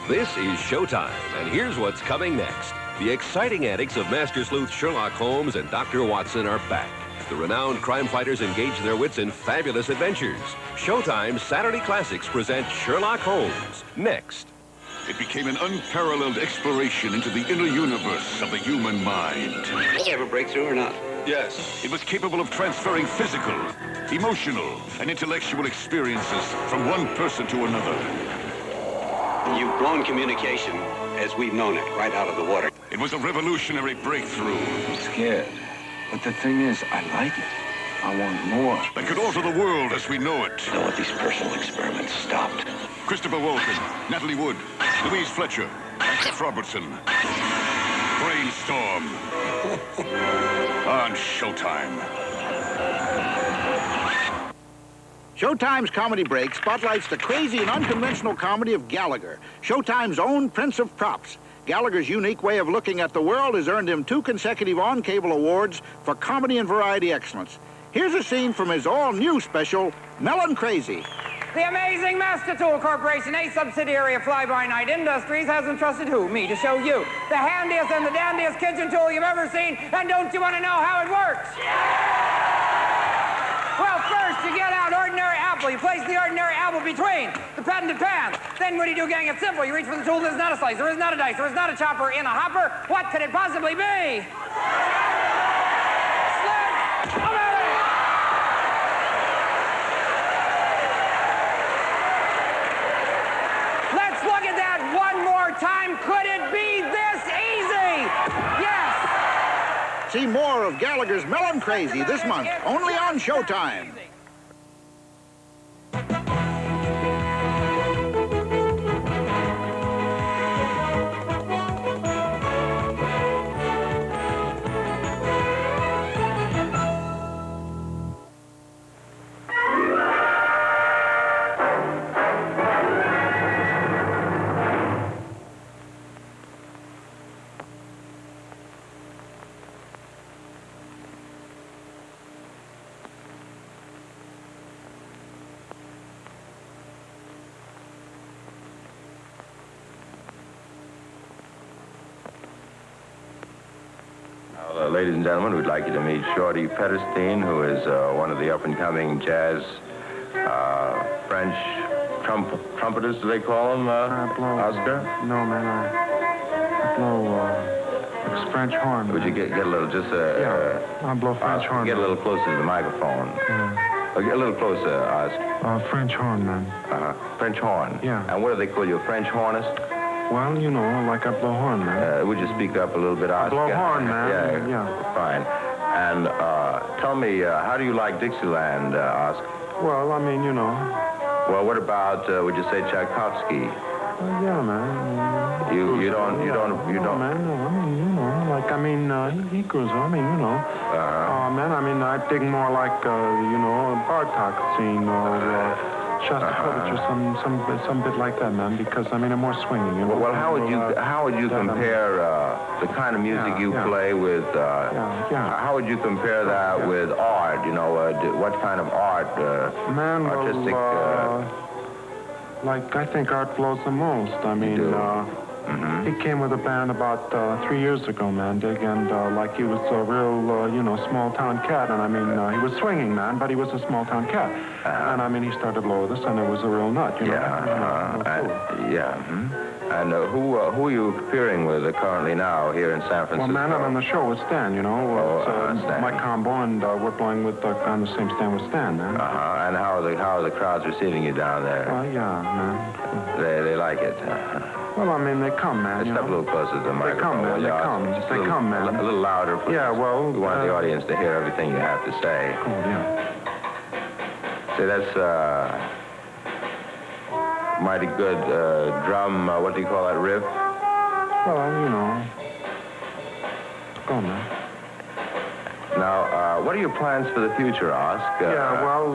This is Showtime, and here's what's coming next. The exciting antics of Master Sleuth Sherlock Holmes and Dr. Watson are back. The renowned crime fighters engage their wits in fabulous adventures. Showtime's Saturday Classics present Sherlock Holmes, next. It became an unparalleled exploration into the inner universe of the human mind. Did you ever break through or not? Yes. It was capable of transferring physical, emotional, and intellectual experiences from one person to another. You've blown communication as we've known it right out of the water. It was a revolutionary breakthrough. I'm scared. But the thing is, I like it. I want more. That could alter the world as we know it. I don't want these personal experiments stopped. Christopher Walken, Natalie Wood, Louise Fletcher, and Jeff Robertson. Brainstorm. On Showtime. Showtime's Comedy Break spotlights the crazy and unconventional comedy of Gallagher, Showtime's own Prince of Props. Gallagher's unique way of looking at the world has earned him 2 consecutive on-cable awards for comedy and variety excellence. Here's a scene from his all-new special, Melon Crazy. The amazing Master Tool Corporation, a subsidiary of Fly-By-Night Industries, has entrusted who? Me, to show you the handiest and the dandiest kitchen tool you've ever seen. And don't you want to know how it works? Well, first, you get out ordinary apple. You place the ordinary apple between the patented pans. Then what do you do, gang? It's simple. You reach for the tool. There's not a slicer. There's not a dice. There's not a chopper in a hopper. What could it possibly be? Slim! Come at it! Let's look at that one more time. Could it be this easy? Yes! See more of Gallagher's Melon Crazy this month, only on Showtime. Ladies and gentlemen, we'd like you to meet Shorty Pederstein, who is one of the up-and-coming jazz French trumpeters, do they call them, Oscar? No, man, I blow it's French horn. Would you get a little, just yeah, I blow French horn. Get a little closer to the microphone. Yeah. Get a little closer, Oscar. French horn, man. French horn? Yeah. And what do they call you, a French hornist? Well, you know, like I blow horn, man. Would you speak up a little bit, Oscar? I blow horn, man. Yeah. Fine. And tell me, how do you like Dixieland, Oscar? Well, I mean, you know. Well, what about, would you say Tchaikovsky? Yeah, man. You don't. Man, no, I mean, you know, he grows. I mean, you know. Man, I mean, I dig more like, you know, Bartok scene or Shostakovich or some bit like that, man. Because I mean, I'm more swinging. You know? Well, how would you compare the kind of music you play with? How would you compare that with art? You know, what kind of art? Man, artistic. Like I think art blows the most. I mean, he came with a band about 3 years ago, man, Dig, and like he was a real, you know, small-town cat, and I mean, he was swinging, man, but he was a small-town cat, and I mean, he started to blow this, and it was a real nut, you know. And who are you appearing with currently now here in San Francisco? Well, man, I'm on the show with Stan, you know. Stan. My combo, and we're playing with on the same stand with Stan, man. And how are the crowds receiving you down there? Yeah, man. They like it. Well, I mean, they come, man. Step a little closer to the microphone. They come, man. A little louder, please. Yeah, well... We want the audience to hear everything you have to say. Oh, yeah. See, that's mighty good drum, what do you call that, riff? Well, you know. Go on, man. Now, what are your plans for the future, Oscar? Yeah, well,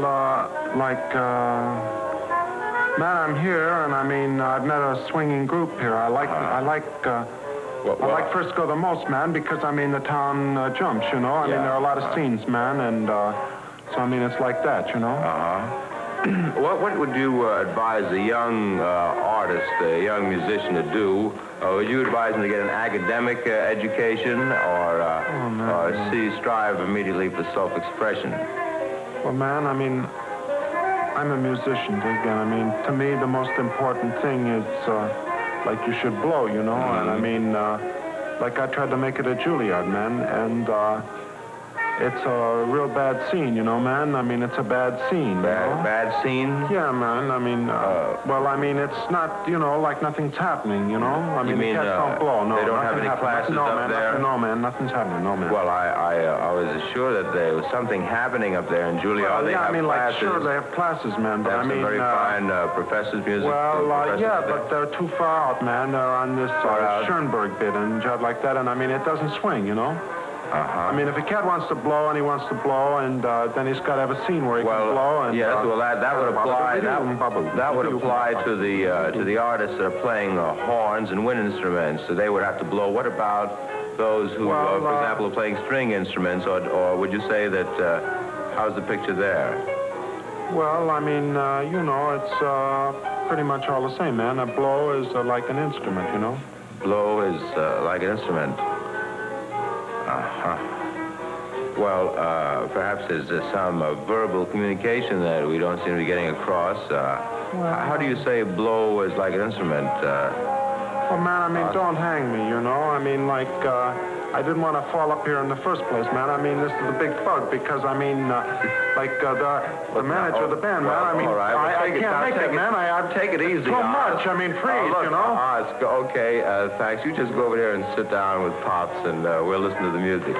man, I'm here, and I mean, I've met a swinging group here. I like Frisco the most, man, because, I mean, the town jumps, you know? I mean, there are a lot of scenes, man, and so, I mean, it's like that, you know? What would you advise a young artist, a young musician to do? Would you advise him to get an academic education or strive immediately for self-expression? Well, man, I mean, I'm a musician, dig, and I mean, to me, the most important thing is, like, you should blow, you know? And I mean, like, I tried to make it at Juilliard, man, and it's a real bad scene, you know, man? I mean, it's a bad scene, you know? Bad scene? Yeah, man. I mean, well, I mean, it's not, you know, like nothing's happening, you know? I mean, the cats don't blow. No, they don't have any classes up there? No, man, nothing's happening. No, man. Well, I was assured that there was something happening up there in Juilliard. Well, yeah, I mean, classes. like, sure, they have classes, man, but I mean... very fine professors, music well, professors yeah, there. but they're too far out, man. They're on this Schoenberg bit and job like that, and I mean, it doesn't swing, you know? I mean, if a cat wants to blow and he wants to blow, and then he's got to have a scene where he can blow. And, yes, well, that would apply. That would apply to the artists that are playing horns and wind instruments. So they would have to blow. What about those who, for example, are playing string instruments, or would you say that? How's the picture there? Well, I mean, you know, it's pretty much all the same, man. A blow is like an instrument, you know. Blow is like an instrument. Well, perhaps there's some verbal communication that we don't seem to be getting across. How do you say blow is like an instrument? Well, man, I mean, don't hang me, you know? I mean, like, I didn't want to fall up here in the first place, man. I mean, this is a big bug because, I mean, like, the manager of the band, man, I mean, all right. I can't make it, man. I'd take it easy. Too much. I mean, freeze, look, you know? Okay, thanks. You just go over there and sit down with Pops, and we'll listen to the music.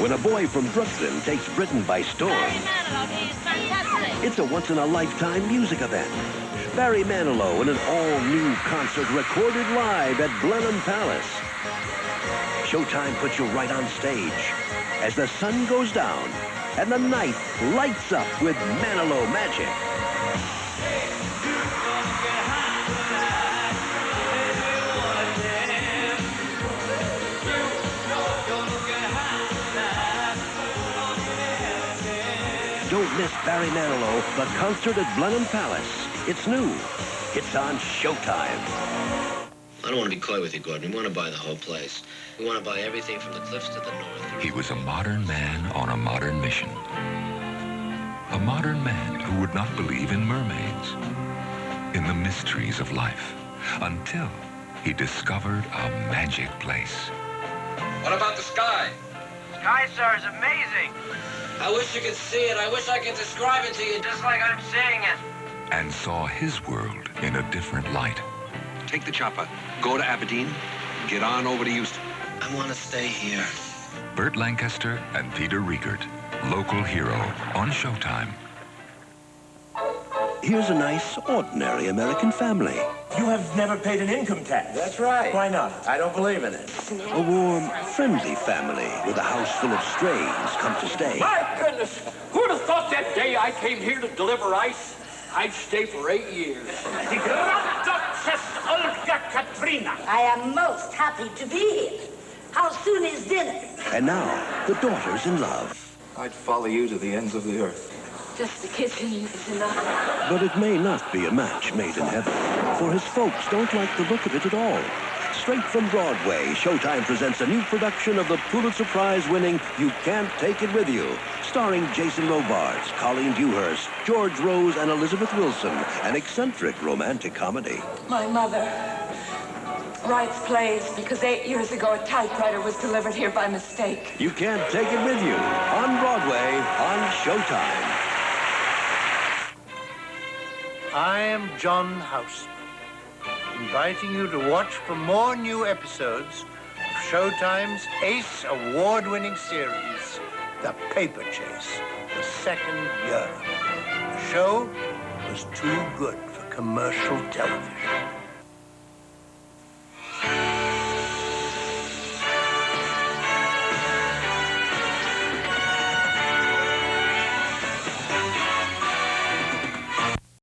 When a boy from Brooklyn takes Britain by storm, it's a once-in-a-lifetime music event. Barry Manilow in an all-new concert recorded live at Blenheim Palace. Showtime puts you right on stage as the sun goes down and the night lights up with Manilow magic. Don't miss Barry Manilow, the concert at Blenheim Palace. It's new. It's on Showtime. I don't want to be coy with you, Gordon. We want to buy the whole place. We want to buy everything from the cliffs to the north. He was a modern man on a modern mission. A modern man who would not believe in mermaids, in the mysteries of life, until he discovered a magic place. What about the sky? Sky, sir, is amazing. I wish you could see it. I wish I could describe it to you. Just like I'm seeing it. And saw his world in a different light. Take the chopper, go to Aberdeen, get on over to Houston. I want to stay here. Burt Lancaster and Peter Riegert, local hero on Showtime. Here's a nice, ordinary American family. You have never paid an income tax. That's right. Why not? I don't believe in it. A warm, friendly family with a house full of strays come to stay. My goodness, who'd have thought that day I came here to deliver ice, I'd stay for 8 years. I am most happy to be here. How soon is dinner? And now, the daughter's in love. I'd follow you to the ends of the earth. Just the kitchen is enough. But it may not be a match made in heaven, for his folks don't like the look of it at all. Straight from Broadway, Showtime presents a new production of the Pulitzer Prize-winning You Can't Take It With You, starring Jason Robards, Colleen Dewhurst, George Rose, and Elizabeth Wilson, an eccentric romantic comedy. My mother writes plays because 8 years ago a typewriter was delivered here by mistake. You Can't Take It With You, on Broadway, on Showtime. I am John Houseman, inviting you to watch for more new episodes of Showtime's Ace award-winning series, The Paper Chase, the second year. The show was too good for commercial television.